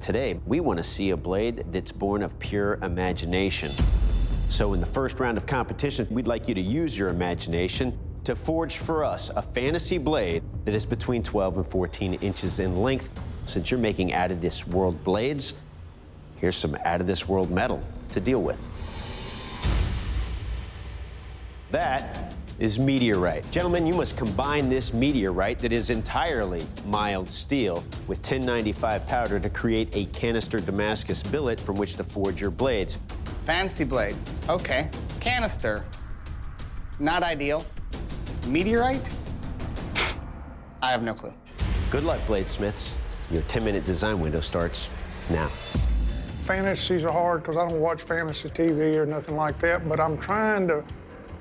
Today, we want to see a blade that's born of pure imagination. So in the first round of competition, we'd like you to use your imagination to forge for us a fantasy blade that is between 12 and 14 inches in length. Since you're making out-of-this-world blades, here's some out-of-this-world metal to deal with. That is meteorite. Gentlemen, you must combine this meteorite that is entirely mild steel with 1095 powder to create a canister Damascus billet from which to forge your blades. Fancy blade, okay. Canister, not ideal. Meteorite? I have no clue. Good luck, Bladesmiths. Your 10-minute design window starts now. Fantasies are hard because I don't watch fantasy TV or nothing like that, but I'm trying to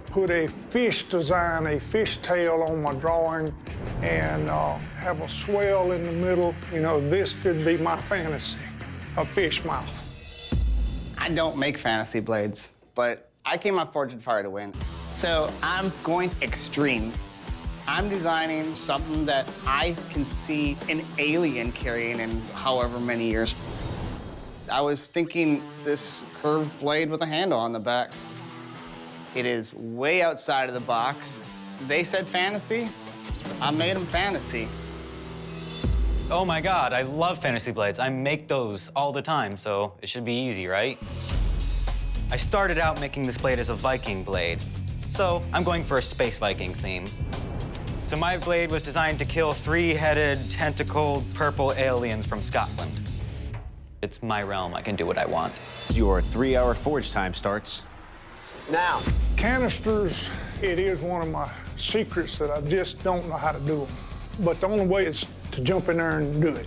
put a fish design, a fish tail on my drawing and have a swell in the middle. You know, this could be my fantasy, a fish mouth. I don't make fantasy blades, but I came on Forged Fire to win. So I'm going extreme. I'm designing something that I can see an alien carrying in however many years. I was thinking this curved blade with a handle on the back. It is way outside of the box. They said fantasy, I made them fantasy. Oh my God, I love fantasy blades. I make those all the time, so it should be easy, right? I started out making this blade as a Viking blade, so I'm going for a space Viking theme. So my blade was designed to kill three-headed, tentacled, purple aliens from Scotland. It's my realm, I can do what I want. Your 3-hour forge time starts now. Canisters, it is one of my secrets that I just don't know how to do them. But the only way is to jump in there and do it.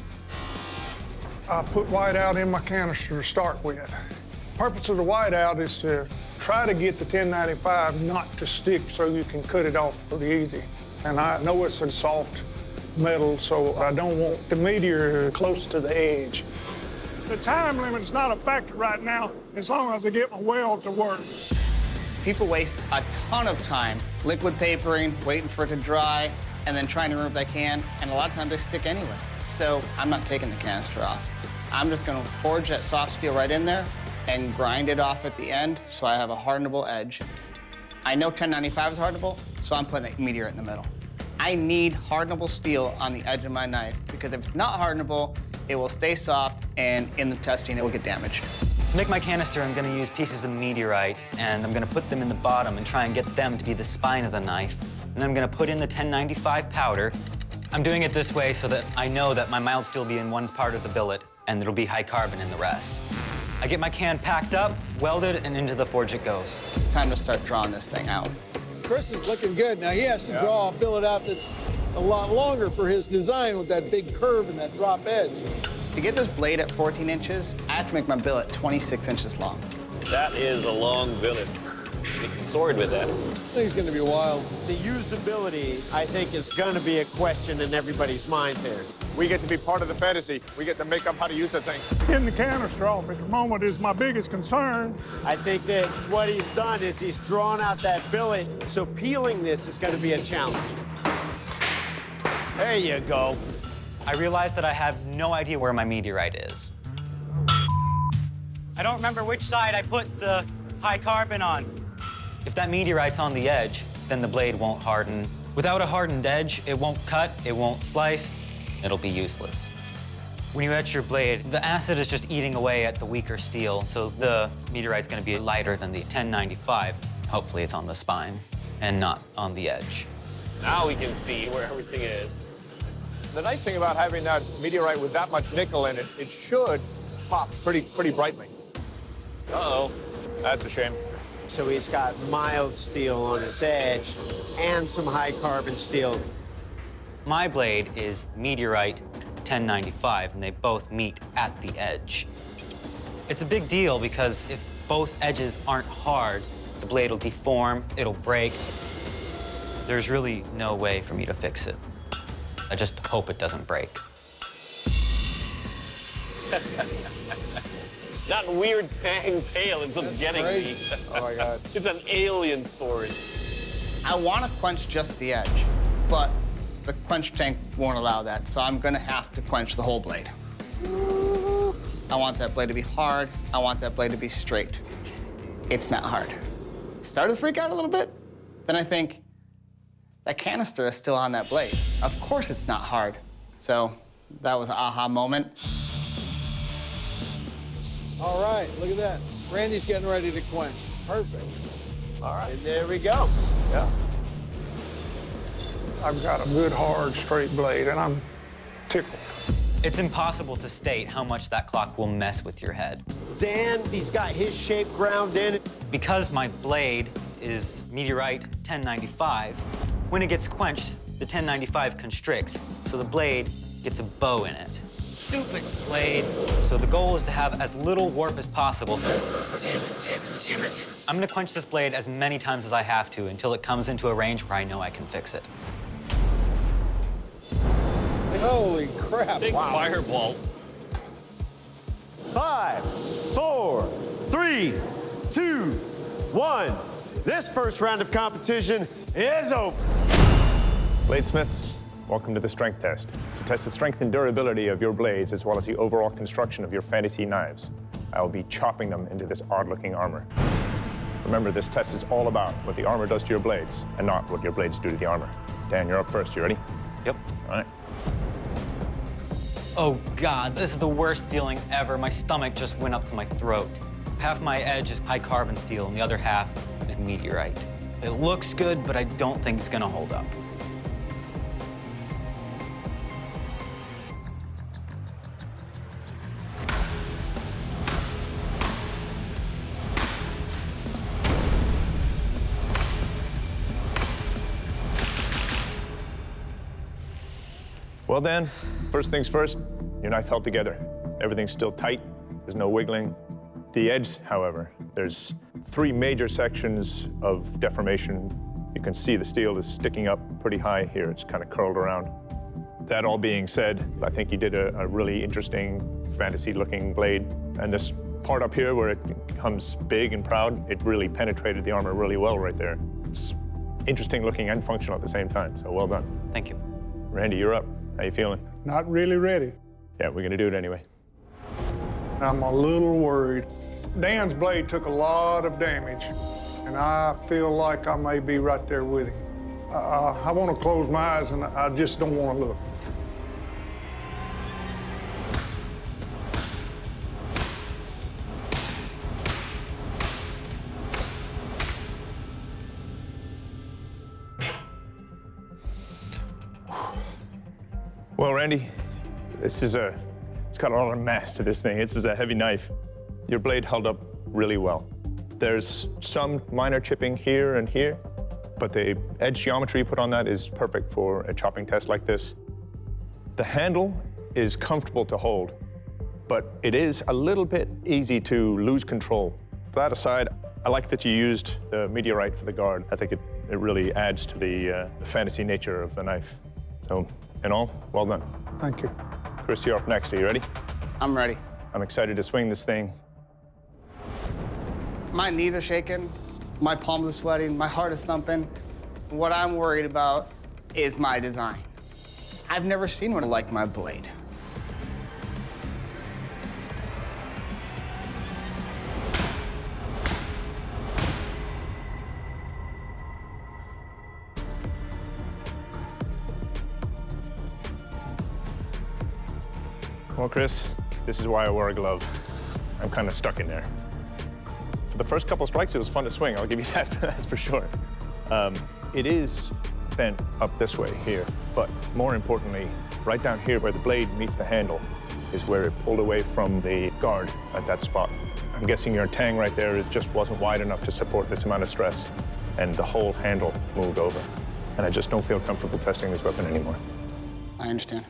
I put whiteout in my canister to start with. The purpose of the whiteout is to try to get the 1095 not to stick so you can cut it off pretty easy. And I know it's a soft metal, so I don't want the meteor close to the edge. The time limit's not a factor right now, as long as I get my weld to work. People waste a ton of time liquid papering, waiting for it to dry, and then trying to remove what they can, and a lot of times they stick anyway. So I'm not taking the canister off. I'm just gonna forge that soft steel right in there and grind it off at the end so I have a hardenable edge. I know 1095 is hardenable, so I'm putting a meteorite in the middle. I need hardenable steel on the edge of my knife because if it's not hardenable, it will stay soft, and in the testing, it will get damaged. To make my canister, I'm gonna use pieces of meteorite, and I'm gonna put them in the bottom and try and get them to be the spine of the knife. And then I'm gonna put in the 1095 powder. I'm doing it this way so that I know that my mild steel will be in one part of the billet, and there'll be high carbon in the rest. I get my can packed up, welded, and into the forge it goes. It's time to start drawing this thing out. Chris is looking good. Now, he has to draw a billet out that's a lot longer for his design with that big curve and that drop edge. To get this blade at 14 inches, I have to make my billet 26 inches long. That is a long billet. Make a sword with that. This thing's gonna be wild. The usability, I think, is gonna be a question in everybody's minds here. We get to be part of the fantasy. We get to make up how to use the thing. Getting the canister off at the moment is my biggest concern. I think that what he's done is he's drawn out that billet, so peeling this is gonna be a challenge. There you go. I realized that I have no idea where my meteorite is. I don't remember which side I put the high carbon on. If that meteorite's on the edge, then the blade won't harden. Without a hardened edge, it won't cut, it won't slice, it'll be useless. When you etch your blade, the acid is just eating away at the weaker steel, so the meteorite's gonna be lighter than the 1095. Hopefully it's on the spine and not on the edge. Now we can see where everything is. The nice thing about having that meteorite with that much nickel in it, it should pop pretty brightly. Uh-oh. That's a shame. So he's got mild steel on his edge and some high carbon steel. My blade is meteorite 1095, and they both meet at the edge. It's a big deal because if both edges aren't hard, the blade will deform, it'll break. There's really no way for me to fix it. I just hope it doesn't break. That weird fang tail ends up getting me. Oh, my God. It's an alien sword. I want to quench just the edge, but the quench tank won't allow that, so I'm gonna have to quench the whole blade. want that blade to be hard. I want that blade to be straight. It's not hard. Started to freak out a little bit. Then I think, that canister is still on that blade. Of course it's not hard. So that was an aha moment. All right, look at that. Randy's getting ready to quench. Perfect. All right, and there we go. Yeah. I've got a good, hard, straight blade, and I'm tickled. It's impossible to state how much that clock will mess with your head. Dan, he's got his shape ground in. Because my blade is meteorite 1095, when it gets quenched, the 1095 constricts, so the blade gets a bow in it. Stupid blade. So the goal is to have as little warp as possible. Damn it. I'm gonna quench this blade as many times as I have to until it comes into a range where I know I can fix it. Holy crap. Big fireball. 5, 4, 3, 2, 1. This first round of competition is over. Bladesmiths, welcome to the strength test. To test the strength and durability of your blades as well as the overall construction of your fantasy knives, I will be chopping them into this odd-looking armor. Remember, this test is all about what the armor does to your blades and not what your blades do to the armor. Dan, you're up first. You ready? Yep. All right. Oh God, this is the worst feeling ever. My stomach just went up to my throat. Half my edge is high carbon steel and the other half is meteorite. It looks good, but I don't think it's gonna hold up. Well, Dan, first things first, your knife held together. Everything's still tight. There's no wiggling. The edge, however, there's 3 major sections of deformation. You can see the steel is sticking up pretty high here. It's kind of curled around. That all being said, I think you did a really interesting, fantasy-looking blade. And this part up here where it becomes big and proud, it really penetrated the armor really well right there. It's interesting looking and functional at the same time, so well done. Thank you. Randy, you're up. How you feeling? Not really ready. Yeah, we're gonna do it anyway. I'm a little worried. Dan's blade took a lot of damage, and I feel like I may be right there with him. I want to close my eyes, and I just don't want to look. Well, Randy, it's got a lot of mass to this thing. This is a heavy knife. Your blade held up really well. There's some minor chipping here and here, but the edge geometry you put on that is perfect for a chopping test like this. The handle is comfortable to hold, but it is a little bit easy to lose control. That aside, I like that you used the meteorite for the guard. I think it really adds to the fantasy nature of the knife. So, in all, well done. Thank you. Chris, you're up next. Are you ready? I'm ready. I'm excited to swing this thing. My knees are shaking, my palms are sweating, my heart is thumping. What I'm worried about is my design. I've never seen one like my blade. Well, Chris, this is why I wore a glove. I'm kind of stuck in there. For the first couple strikes, it was fun to swing. I'll give you that, that's for sure. It is bent up this way here, but more importantly, right down here where the blade meets the handle is where it pulled away from the guard at that spot. I'm guessing your tang right there just wasn't wide enough to support this amount of stress, and the whole handle moved over. And I just don't feel comfortable testing this weapon anymore. I understand.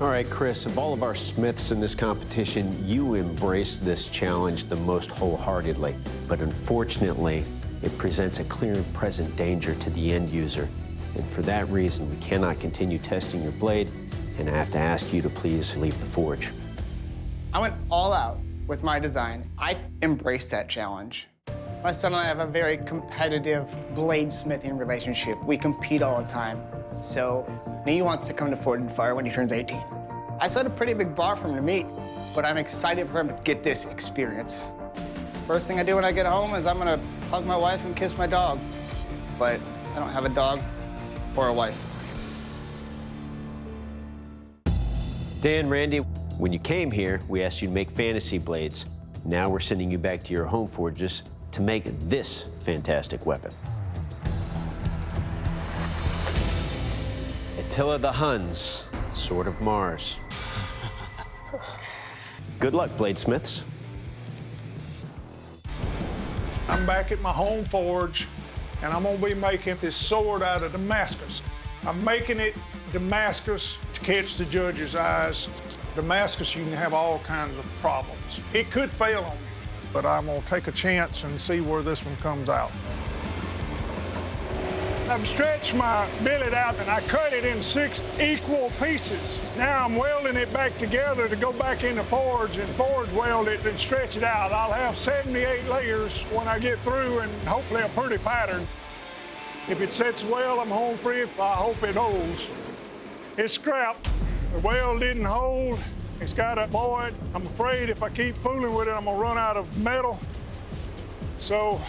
All right, Chris, of all of our Smiths in this competition, you embrace this challenge the most wholeheartedly. But unfortunately, it presents a clear and present danger to the end user. And for that reason, we cannot continue testing your blade, and I have to ask you to please leave the forge. I went all out with my design. I embraced that challenge. My son and I have a very competitive bladesmithing relationship. We compete all the time. So he wants to come to Forged in Fire when he turns 18. I set a pretty big bar for him to meet, but I'm excited for him to get this experience. First thing I do when I get home is I'm gonna hug my wife and kiss my dog. But I don't have a dog or a wife. Dan, Randy, when you came here, we asked you to make fantasy blades. Now we're sending you back to your home forges to make this fantastic weapon. Attila the Huns, Sword of Mars. Good luck, Bladesmiths. I'm back at my home forge, and I'm gonna be making this sword out of Damascus. I'm making it Damascus to catch the judge's eyes. Damascus, you can have all kinds of problems. It could fail on me, but I'm gonna take a chance and see where this one comes out. I've stretched my billet out and I cut it in 6 equal pieces. Now I'm welding it back together to go back in the forge and forge weld it and stretch it out. I'll have 78 layers when I get through and hopefully a pretty pattern. If it sets well, I'm home free. I hope it holds. It's scrap. The weld didn't hold. It's got a void. I'm afraid if I keep fooling with it, I'm gonna run out of metal. So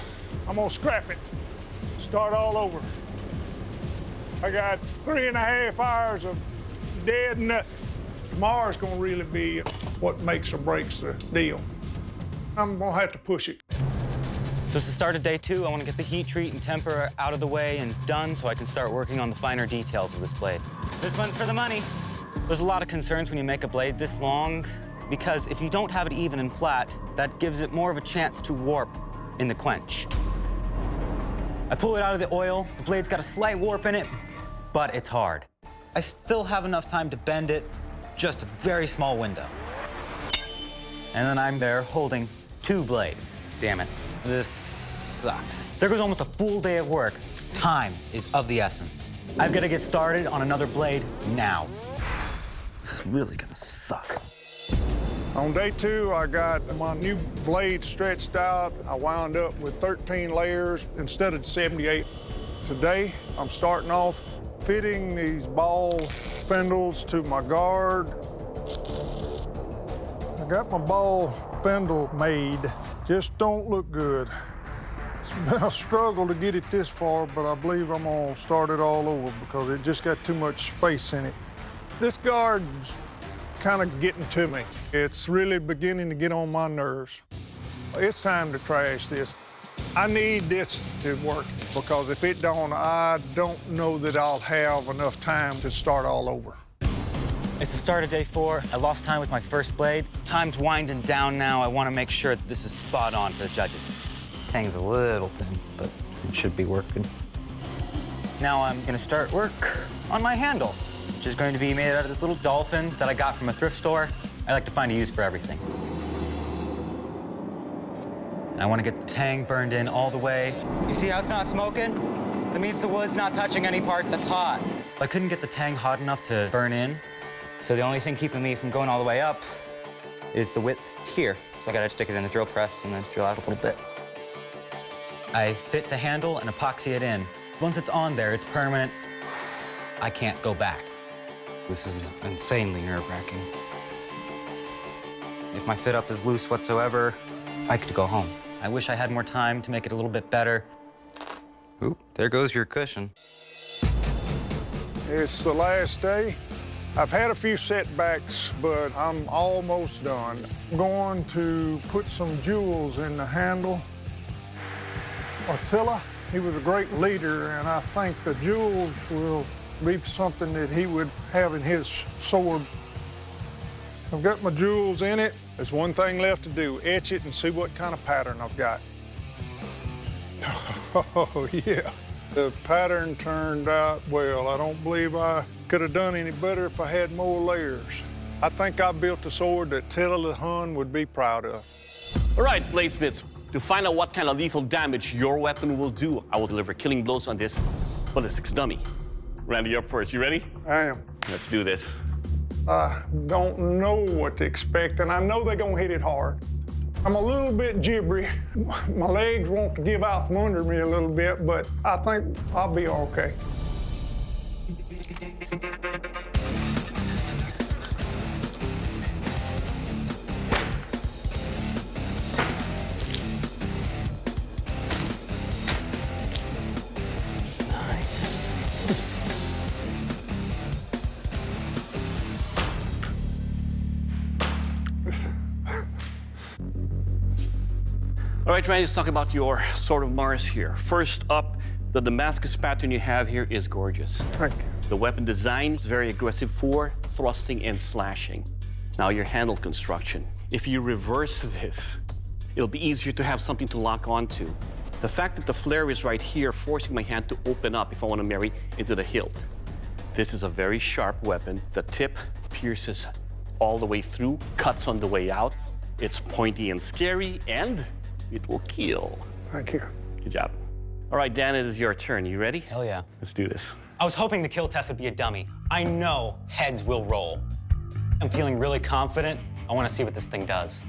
I'm gonna scrap it. Start all over. I got 3.5 hours of dead nothing. Tomorrow's gonna really be what makes or breaks the deal. I'm gonna have to push it. So it's the start of day 2. I want to get the heat treat and temper out of the way and done so I can start working on the finer details of this blade. This one's for the money. There's a lot of concerns when you make a blade this long because if you don't have it even and flat, that gives it more of a chance to warp in the quench. I pull it out of the oil. The blade's got a slight warp in it, but it's hard. I still have enough time to bend it, just a very small window. And then I'm there holding 2 blades. Damn it, this sucks. There goes almost a full day of work. Time is of the essence. I've got to get started on another blade now. This is really gonna suck. On day 2, I got my new blade stretched out. I wound up with 13 layers instead of 78. Today, I'm starting off fitting these ball spindles to my guard. I got my ball spindle made. Just don't look good. It's been a struggle to get it this far, but I believe I'm gonna start it all over because it just got too much space in it. This guard's kind of getting to me. It's really beginning to get on my nerves. It's time to trash this. I need this to work because if it don't, I don't know that I'll have enough time to start all over. It's the start of day 4. I lost time with my first blade. Time's winding down now. I want to make sure that this is spot on for the judges. Tang's a little thin, but it should be working. Now I'm gonna start work on my handle, which is going to be made out of this little dolphin that I got from a thrift store. I like to find a use for everything. And I want to get the tang burned in all the way. You see how it's not smoking? That means the wood's not touching any part that's hot. I couldn't get the tang hot enough to burn in, so the only thing keeping me from going all the way up is the width here. So I gotta stick it in the drill press and then drill out a little bit. I fit the handle and epoxy it in. Once it's on there, it's permanent. I can't go back. This is insanely nerve-wracking. If my fit up is loose whatsoever, I could go home. I wish I had more time to make it a little bit better. Oop, there goes your cushion. It's the last day. I've had a few setbacks, but I'm almost done. I'm going to put some jewels in the handle. Attila, he was a great leader, and I think the jewels will be something that he would have in his sword. I've got my jewels in it. There's one thing left to do, etch it and see what kind of pattern I've got. Oh, yeah. The pattern turned out well. I don't believe I could have done any better if I had more layers. I think I built a sword that Attila the Hun would be proud of. All right, Bladesmiths, to find out what kind of lethal damage your weapon will do, I will deliver killing blows on this ballistics dummy. Randy, you're up first. You ready? I am. Let's do this. I don't know what to expect, and I know they're gonna hit it hard. I'm a little bit jibbery. My legs want to give out from under me a little bit, but I think I'll be okay. All right, Randy, let's talk about your Sword of Mars here. First up, the Damascus pattern you have here is gorgeous. Thank you. The weapon design is very aggressive for thrusting and slashing. Now your handle construction. If you reverse this, it'll be easier to have something to lock onto. The fact that the flare is right here, forcing my hand to open up if I want to marry into the hilt. This is a very sharp weapon. The tip pierces all the way through, cuts on the way out. It's pointy and scary, and it will kill. Thank you. Good job. All right, Dan, it is your turn. You ready? Hell yeah. Let's do this. I was hoping the kill test would be a dummy. I know heads will roll. I'm feeling really confident. I want to see what this thing does.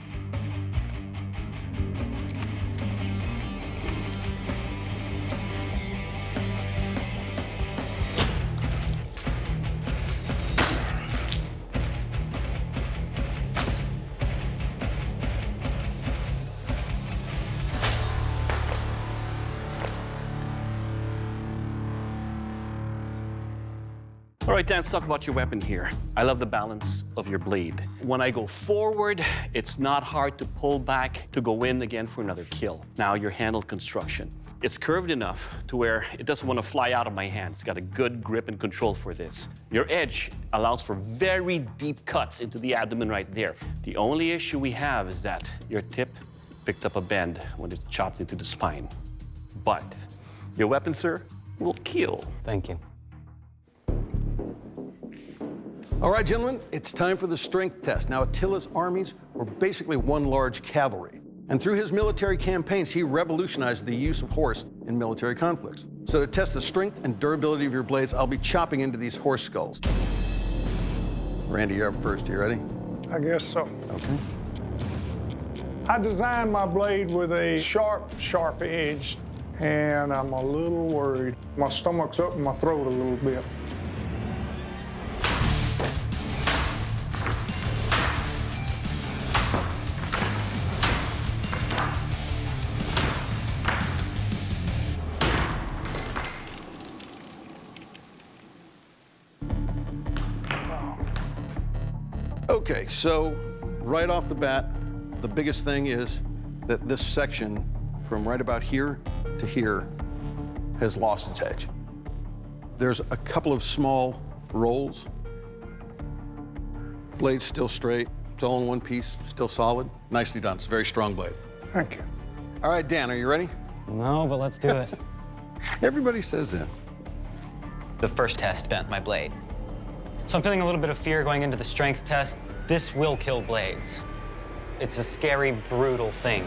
All right, Dan, let's talk about your weapon here. I love the balance of your blade. When I go forward, it's not hard to pull back to go in again for another kill. Now, your handle construction. It's curved enough to where it doesn't want to fly out of my hand. It's got a good grip and control for this. Your edge allows for very deep cuts into the abdomen right there. The only issue we have is that your tip picked up a bend when it's chopped into the spine. But your weapon, sir, will kill. Thank you. All right, gentlemen, it's time for the strength test. Now, Attila's armies were basically one large cavalry. And through his military campaigns, he revolutionized the use of horse in military conflicts. So to test the strength and durability of your blades, I'll be chopping into these horse skulls. Randy, you're up first. You ready? I guess so. Okay. I designed my blade with a sharp edge, and I'm a little worried. My stomach's up in my throat a little bit. Okay, so right off the bat, the biggest thing is that this section from right about here to here has lost its edge. There's a couple of small rolls. Blade's still straight. It's all in one piece, still solid. Nicely done. It's a very strong blade. Thank you. All right, Dan, are you ready? No, but let's do it. Everybody says that. The first test bent my blade. So I'm feeling a little bit of fear going into the strength test. This will kill blades. It's a scary, brutal thing.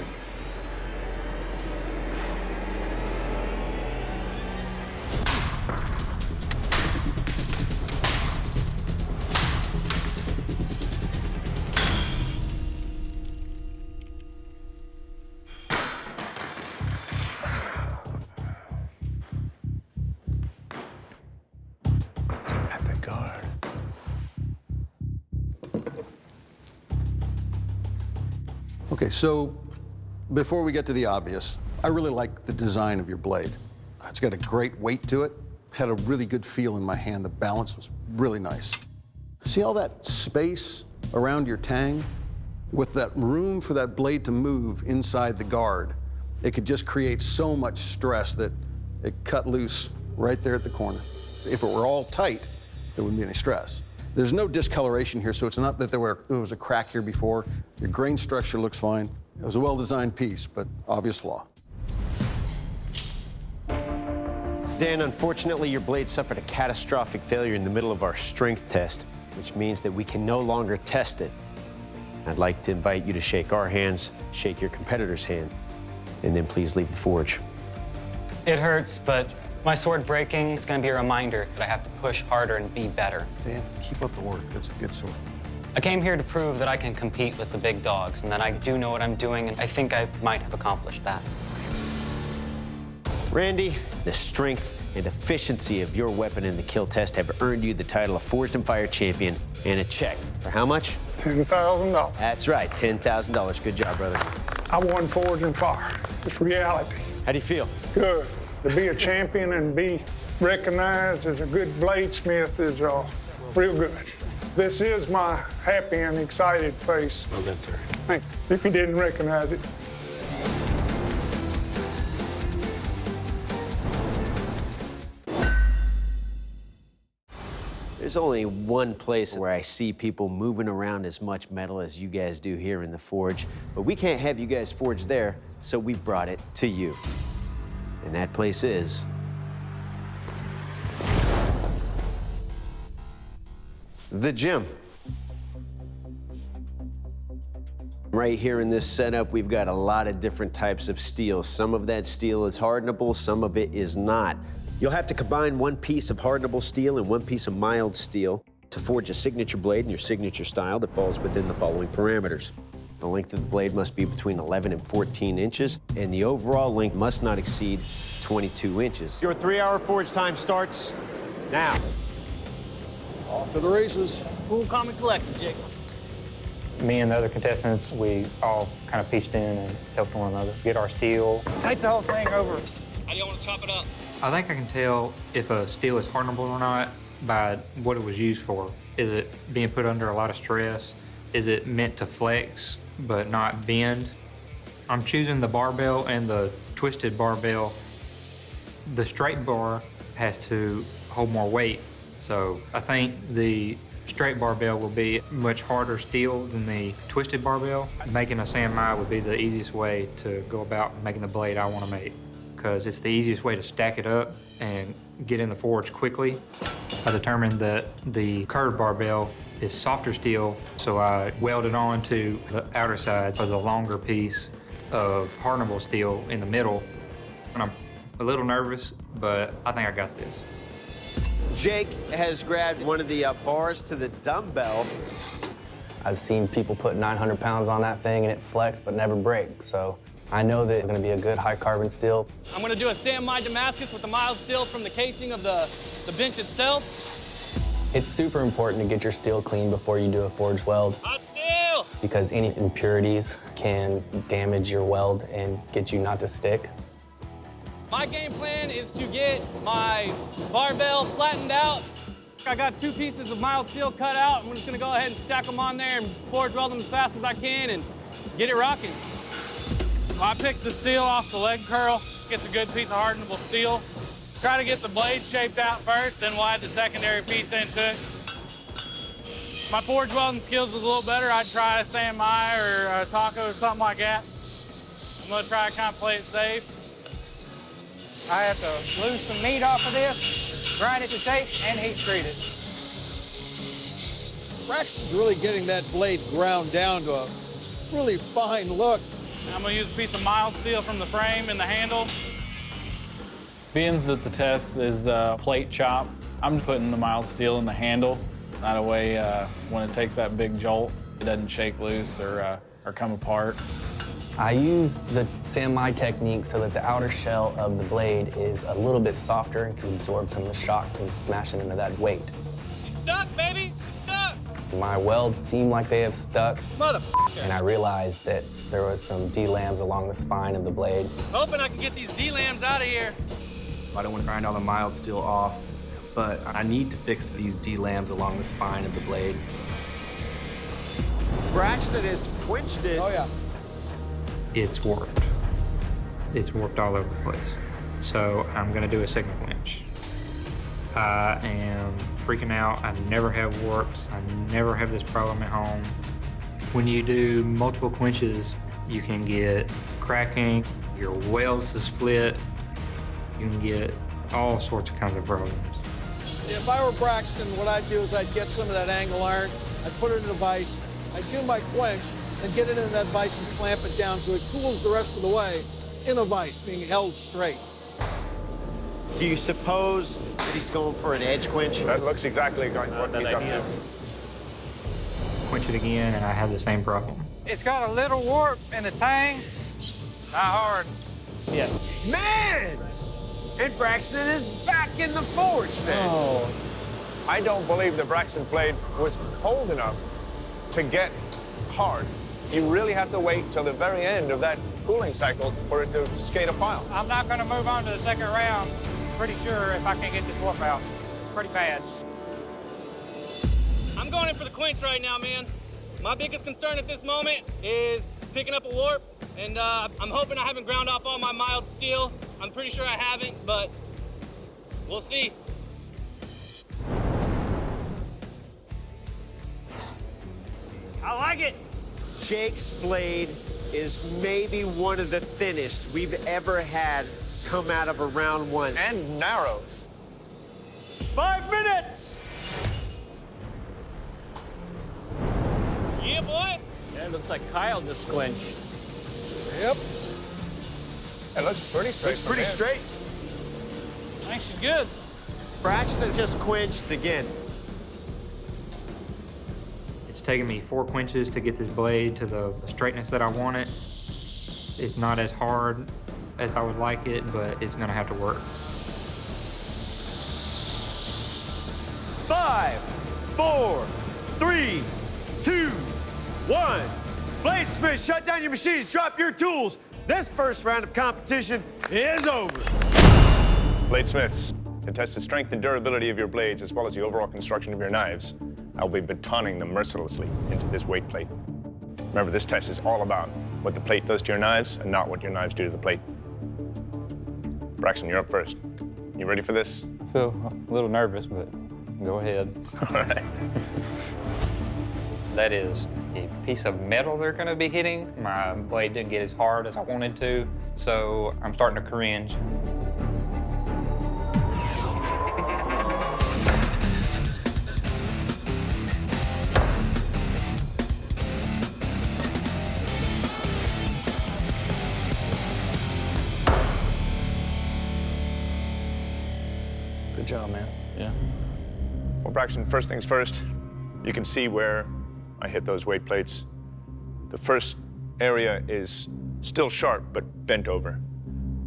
At the guard. Okay, so before we get to the obvious, I really like the design of your blade. It's got a great weight to it, had a really good feel in my hand. The balance was really nice. See all that space around your tang? With that room for that blade to move inside the guard, it could just create so much stress that it cut loose right there at the corner. If it were all tight, there wouldn't be any stress. There's no discoloration here, so it's not that there was a crack here before. Your grain structure looks fine. It was a well-designed piece, but obvious flaw. Dan, unfortunately, your blade suffered a catastrophic failure in the middle of our strength test, which means that we can no longer test it. I'd like to invite you to shake our hands, shake your competitor's hand, and then please leave the forge. It hurts, but my sword breaking is going to be a reminder that I have to push harder and be better. Dan, keep up the work. That's a good sword. I came here to prove that I can compete with the big dogs and that I do know what I'm doing, and I think I might have accomplished that. Randy, the strength and efficiency of your weapon in the kill test have earned you the title of Forged and Fire Champion and a check. For how much? $10,000. That's right, $10,000. Good job, brother. I won Forged and Fire. It's reality. How do you feel? Good. To be a champion and be recognized as a good bladesmith is real good. This is my happy and excited face. Well done, sir. Thank you. If you didn't recognize it. There's only one place where I see people moving around as much metal as you guys do here in the forge, but we can't have you guys forge there, so we've brought it to you. And that place is the gym. Right here in this setup, we've got a lot of different types of steel. Some of that steel is hardenable, some of it is not. You'll have to combine one piece of hardenable steel and one piece of mild steel to forge a signature blade in your signature style that falls within the following parameters. The length of the blade must be between 11 and 14 inches, and the overall length must not exceed 22 inches. Your 3-hour forge time starts now. Off to the races. Cool, calm, and collected, Jake. Me and the other contestants, we all kind of pitched in and helped one another get our steel. Take the whole thing over. How do you want to chop it up? I think I can tell if a steel is hardenable or not by what it was used for. Is it being put under a lot of stress? Is it meant to flex but not bend? I'm choosing the barbell and the twisted barbell. The straight bar has to hold more weight, so I think the straight barbell will be much harder steel than the twisted barbell. Making a sand mine would be the easiest way to go about making the blade I want to make, because it's the easiest way to stack it up and get in the forge quickly. I determined that the curved barbell is softer steel, so I welded on to the outer side of the longer piece of hardenable steel in the middle. And I'm a little nervous, but I think I got this. Jake has grabbed one of the bars to the dumbbell. I've seen people put 900 pounds on that thing and it flex but never breaks, so I know that it's gonna be a good high carbon steel. I'm gonna do a sand mine Damascus with the mild steel from the casing of the bench itself. It's super important to get your steel clean before you do a forge weld. Hot steel! Because any impurities can damage your weld and get you not to stick. My game plan is to get my barbell flattened out. I got 2 pieces of mild steel cut out. I'm just gonna go ahead and stack them on there and forge weld them as fast as I can and get it rocking. I picked the steel off the leg curl, get the good piece of hardenable steel. Try to get the blade shaped out first, then we'll add the secondary piece into it. My forge welding skills was a little better. I'd try a San Mai or a Taco or something like that. I'm gonna try to kind of play it safe. I have to lose some meat off of this, grind it to shape, and heat treat it. Braxton's really getting that blade ground down to a really fine look. I'm gonna use a piece of mild steel from the frame and the handle. Being that the test is plate chop, I'm putting the mild steel in the handle. That way, when it takes that big jolt, it doesn't shake loose or come apart. I use the San Mai technique so that the outer shell of the blade is a little bit softer and can absorb some of the shock from smashing into that weight. She's stuck, baby! She's stuck! My welds seem like they have stuck, Motherfucker! and I realized that there was some D-lambs along the spine of the blade. Hoping I can get these D-lambs out of here. I don't want to grind all the mild steel off, but I need to fix these D-lambs along the spine of the blade. Braxton has quenched it. Oh, yeah. It's warped. It's warped all over the place. So I'm gonna do a second quench. I am freaking out. I never have warps. I never have this problem at home. When you do multiple quenches, you can get cracking, your welds to split, you can get all sorts of kinds of problems. If I were Braxton, what I'd do is I'd get some of that angle iron, I'd put it in a vise, I'd do my quench, and get it in that vise and clamp it down so it cools the rest of the way in a vise, being held straight. Do you suppose that he's going for an edge quench? That looks exactly like what he's up to. Quench it again, and I have the same problem. It's got a little warp in the tang. Not hard. Yeah. Man! And Braxton is back in the forge, man. Oh. I don't believe the Braxton's blade was cold enough to get hard. You really have to wait till the very end of that cooling cycle for it to skate a pile. I'm not gonna move on to the second round. Pretty sure if I can't get this warp out. It's pretty bad. I'm going in for the quench right now, man. My biggest concern at this moment is picking up a warp, and I'm hoping I haven't ground off all my mild steel. I'm pretty sure I haven't, but we'll see. I like it. Jake's blade is maybe one of the thinnest we've ever had come out of a round one. And narrow. 5 minutes. Yeah, boy. Yeah, it looks like Kyle just squinched. Yep. It looks pretty straight. Looks pretty straight. I think she's good. Braxton just quenched again. It's taken me 4 quenches to get this blade to the straightness that I want it. It's not as hard as I would like it, but it's gonna have to work. 5, 4, 3, 2, 1. Bladesmiths, shut down your machines, drop your tools. This first round of competition is over. Bladesmiths, to test the strength and durability of your blades as well as the overall construction of your knives, I'll be batoning them mercilessly into this weight plate. Remember, this test is all about what the plate does to your knives and not what your knives do to the plate. Braxton, you're up first. You ready for this? I feel a little nervous, but go ahead. All right. That is a piece of metal they're gonna be hitting. My blade didn't get as hard as I wanted to, so I'm starting to cringe. Good job, man. Yeah. Well, Braxton, first things first, you can see where I hit those weight plates. The first area is still sharp, but bent over.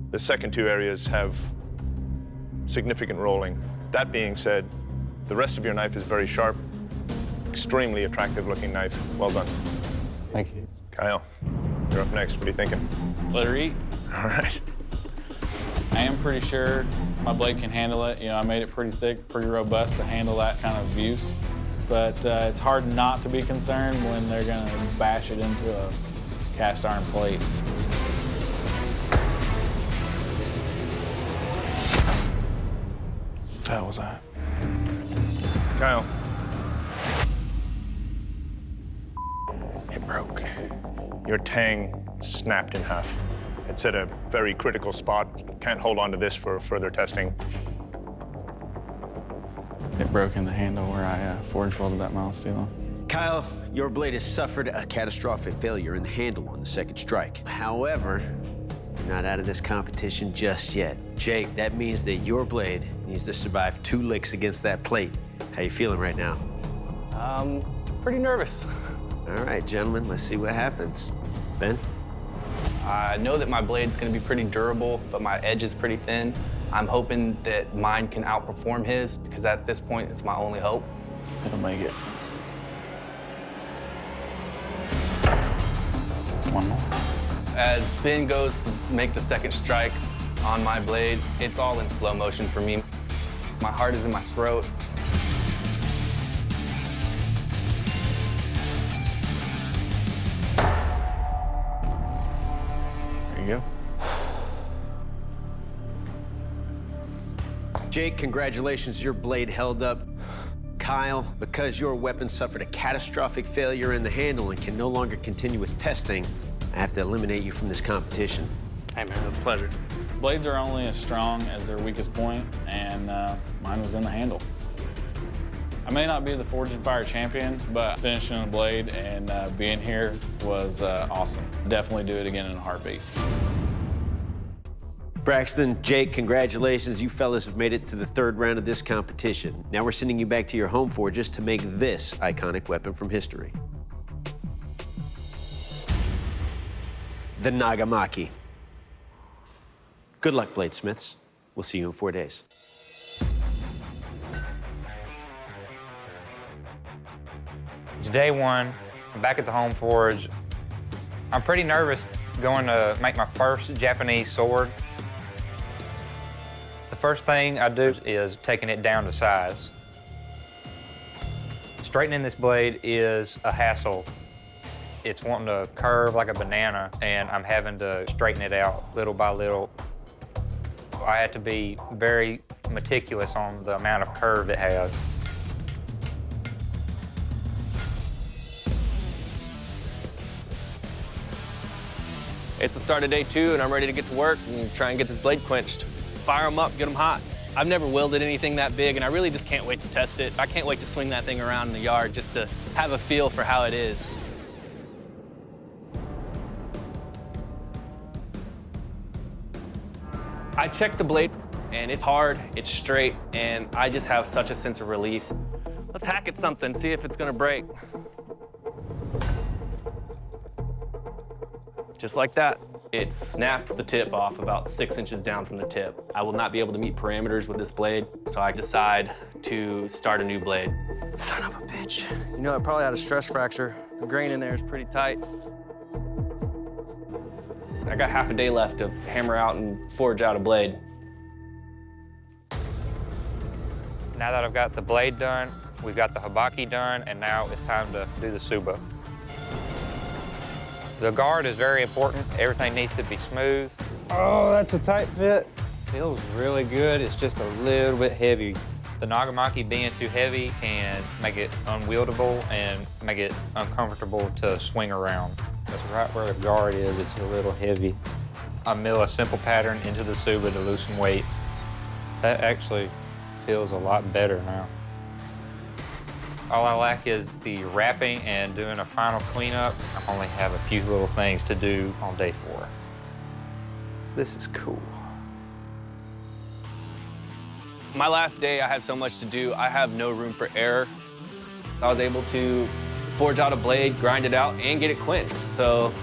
The second two areas have significant rolling. That being said, the rest of your knife is very sharp, extremely attractive looking knife. Well done. Thank you. Kyle, you're up next. What are you thinking? Let her eat. All right. I am pretty sure my blade can handle it. You know, I made it pretty thick, pretty robust to handle that kind of abuse. But it's hard not to be concerned when they're gonna bash it into a cast iron plate. What the hell was that? Kyle. It broke. Your tang snapped in half. It's at a very critical spot. Can't hold on to this for further testing. It broke in the handle where I forge welded that mild steel on. Kyle, your blade has suffered a catastrophic failure in the handle on the second strike. However, you're not out of this competition just yet. Jake, that means that your blade needs to survive 2 licks against that plate. How you feeling right now? Pretty nervous. All right, gentlemen, let's see what happens. Ben? I know that my blade's gonna be pretty durable, but my edge is pretty thin. I'm hoping that mine can outperform his, because at this point, it's my only hope. It'll make it. One more. As Ben goes to make the second strike on my blade, it's all in slow motion for me. My heart is in my throat. There you go. Jake, congratulations, your blade held up. Kyle, because your weapon suffered a catastrophic failure in the handle and can no longer continue with testing, I have to eliminate you from this competition. Hey, man, it was a pleasure. Blades are only as strong as their weakest point, and mine was in the handle. I may not be the Forge and Fire champion, but finishing a blade and being here was awesome. Definitely do it again in a heartbeat. Braxton, Jake, congratulations. You fellas have made it to the 3rd round of this competition. Now we're sending you back to your home forges to make this iconic weapon from history. The Nagamaki. Good luck, Bladesmiths. We'll see you in 4 days. It's day 1. I'm back at the home forge. I'm pretty nervous going to make my first Japanese sword. The first thing I do is taking it down to size. Straightening this blade is a hassle. It's wanting to curve like a banana, and I'm having to straighten it out little by little. I have to be very meticulous on the amount of curve it has. It's the start of day 2, and I'm ready to get to work and try and get this blade quenched. Fire them up, get them hot. I've never welded anything that big, and I really just can't wait to test it. I can't wait to swing that thing around in the yard just to have a feel for how it is. I checked the blade, and it's hard, it's straight, and I just have such a sense of relief. Let's hack at something, see if it's gonna break. Just like that. It snaps the tip off about 6 inches down from the tip. I will not be able to meet parameters with this blade, so I decide to start a new blade. Son of a bitch. You know, I probably had a stress fracture. The grain in there is pretty tight. I got half a day left to hammer out and forge out a blade. Now that I've got the blade done, we've got the habaki done, and now it's time to do the tsuba. The guard is very important. Everything needs to be smooth. Oh, that's a tight fit. Feels really good. It's just a little bit heavy. The Nagamaki being too heavy can make it unwieldable and make it uncomfortable to swing around. That's right where the guard is. It's a little heavy. I mill a simple pattern into the tsuba to lose some weight. That actually feels a lot better now. All I lack is the wrapping and doing a final cleanup. I only have a few little things to do on day 4. This is cool. My last day, I had so much to do. I have no room for error. I was able to forge out a blade, grind it out, and get it quenched. So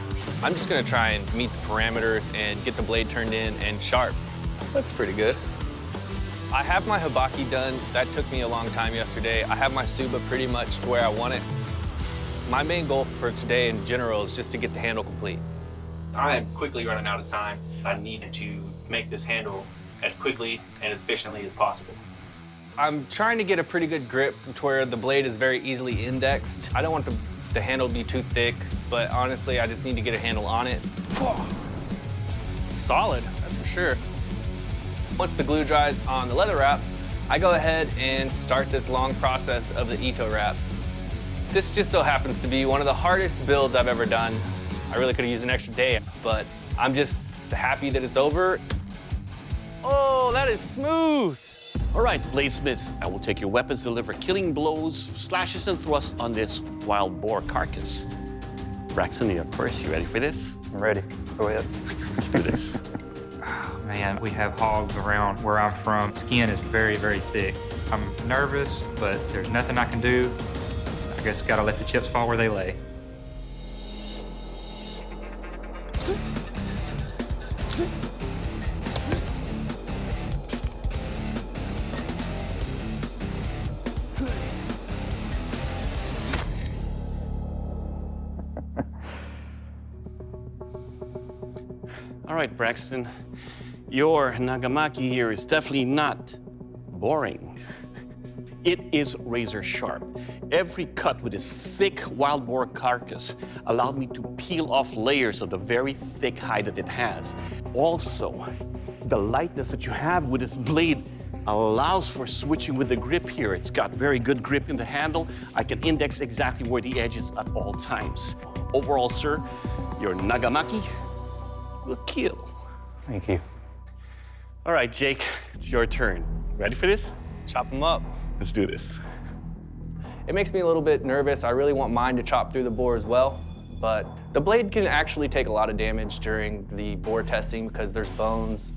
I'm just gonna try and meet the parameters and get the blade turned in and sharp. That's pretty good. I have my habaki done. That took me a long time yesterday. I have my tsuba pretty much to where I want it. My main goal for today in general is just to get the handle complete. I am quickly running out of time. I needed to make this handle as quickly and as efficiently as possible. I'm trying to get a pretty good grip to where the blade is very easily indexed. I don't want the handle to be too thick, but honestly, I just need to get a handle on it. Solid, that's for sure. Once the glue dries on the leather wrap, I go ahead and start this long process of the Ito wrap. This just so happens to be one of the hardest builds I've ever done. I really could have used an extra day, but I'm just happy that it's over. Oh, that is smooth. All right, Bladesmiths, I will take your weapons to deliver killing blows, slashes, and thrusts on this wild boar carcass. Braxton, you're up first. You ready for this? I'm ready. Go ahead. Let's do this. Man, we have hogs around where I'm from. Skin is very, very thick. I'm nervous, but there's nothing I can do. I guess gotta let the chips fall where they lay. All right, Braxton, your Nagamaki here is definitely not boring. It is razor sharp. Every cut with this thick wild boar carcass allowed me to peel off layers of the very thick hide that it has. Also, the lightness that you have with this blade allows for switching with the grip here. It's got very good grip in the handle. I can index exactly where the edge is at all times. Overall, sir, your Nagamaki will kill. Thank you. All right, Jake, it's your turn. Ready for this? Chop them up. Let's do this. It makes me a little bit nervous. I really want mine to chop through the boar as well, but the blade can actually take a lot of damage during the boar testing because there's bones.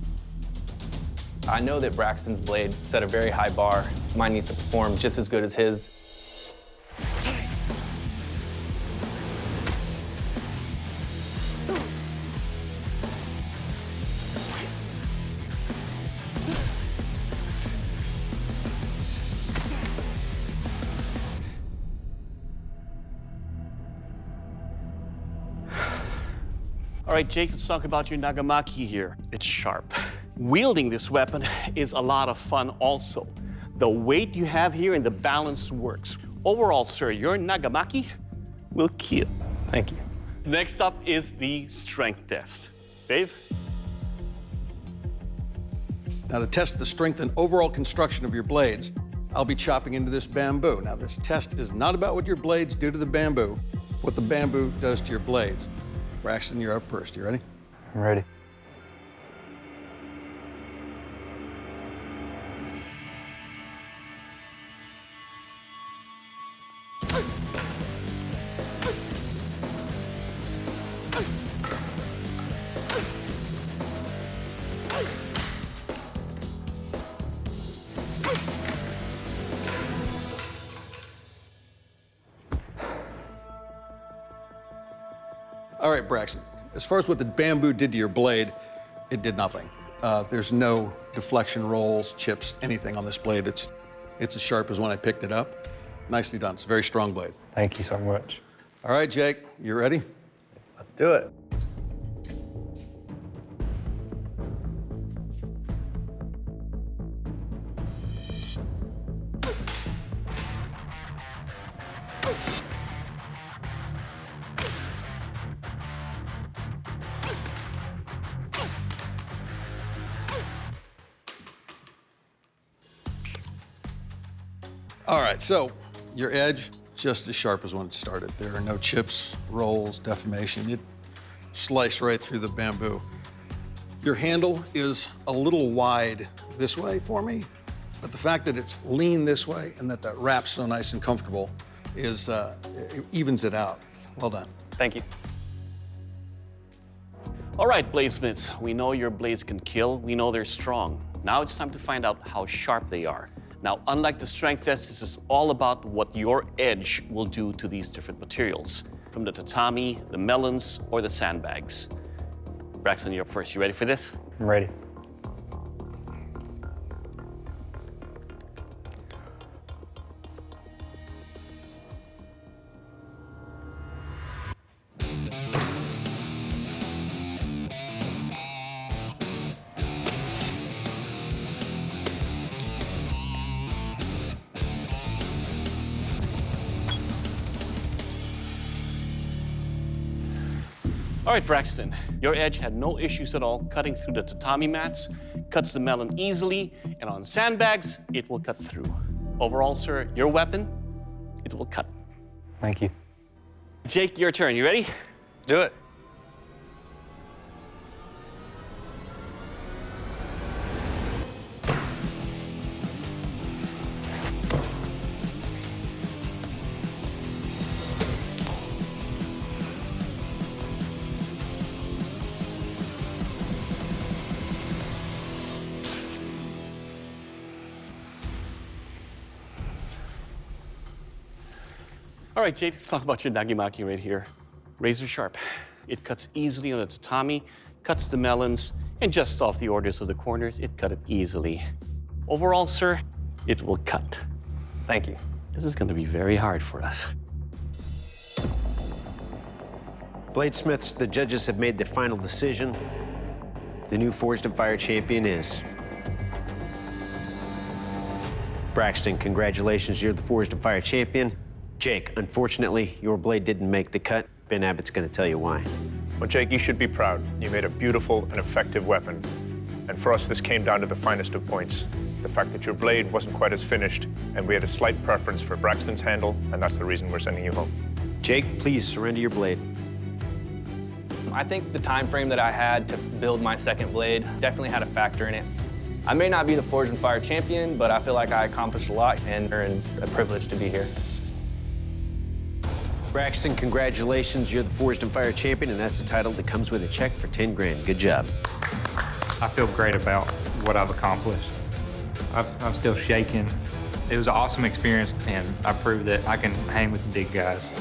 I know that Braxton's blade set a very high bar. Mine needs to perform just as good as his. All right, Jake, let's talk about your Nagamaki here. It's sharp. Wielding this weapon is a lot of fun also. The weight you have here and the balance works. Overall, sir, your Nagamaki will kill. Thank you. Next up is the strength test. Dave? Now, to test the strength and overall construction of your blades, I'll be chopping into this bamboo. Now, this test is not about what your blades do to the bamboo, what the bamboo does to your blades. Braxton, you're up first. You ready? I'm ready. All right, Braxton, as far as what the bamboo did to your blade, it did nothing. There's no deflection rolls, chips, anything on this blade. It's as sharp as when I picked it up. Nicely done. It's a very strong blade. Thank you so much. All right, Jake, you ready? Let's do it. All right, so your edge, just as sharp as when it started. There are no chips, rolls, deformation. It sliced right through the bamboo. Your handle is a little wide this way for me, but the fact that it's lean this way and that wrap's so nice and comfortable is, it evens it out. Well done. Thank you. All right, Bladesmiths, we know your blades can kill. We know they're strong. Now it's time to find out how sharp they are. Now, unlike the strength test, this is all about what your edge will do to these different materials, from the tatami, the melons, or the sandbags. Braxton, you're up first. You ready for this? I'm ready. All right, Braxton, your edge had no issues at all cutting through the tatami mats, cuts the melon easily, and on sandbags, it will cut through. Overall, sir, your weapon, it will cut. Thank you. Jake, your turn. You ready? Let's do it. All right, Jake, let's talk about your Nagamaki right here. Razor sharp. It cuts easily on the tatami, cuts the melons, and just off the orders of the corners, it cut it easily. Overall, sir, it will cut. Thank you. This is going to be very hard for us. Bladesmiths, the judges have made the final decision. The new Forged and Fire champion is Braxton. Congratulations, you're the Forged and Fire champion. Jake, unfortunately, your blade didn't make the cut. Ben Abbott's going to tell you why. Well, Jake, you should be proud. You made a beautiful and effective weapon. And for us, this came down to the finest of points. The fact that your blade wasn't quite as finished, and we had a slight preference for Braxton's handle, and that's the reason we're sending you home. Jake, please surrender your blade. I think the time frame that I had to build my second blade definitely had a factor in it. I may not be the Forged and Fire champion, but I feel like I accomplished a lot and earned a privilege to be here. Braxton, congratulations. You're the Forged and Fire champion, and that's a title that comes with a check for 10 grand. Good job. I feel great about what I've accomplished. I'm still shaking. It was an awesome experience, and I proved that I can hang with the big guys.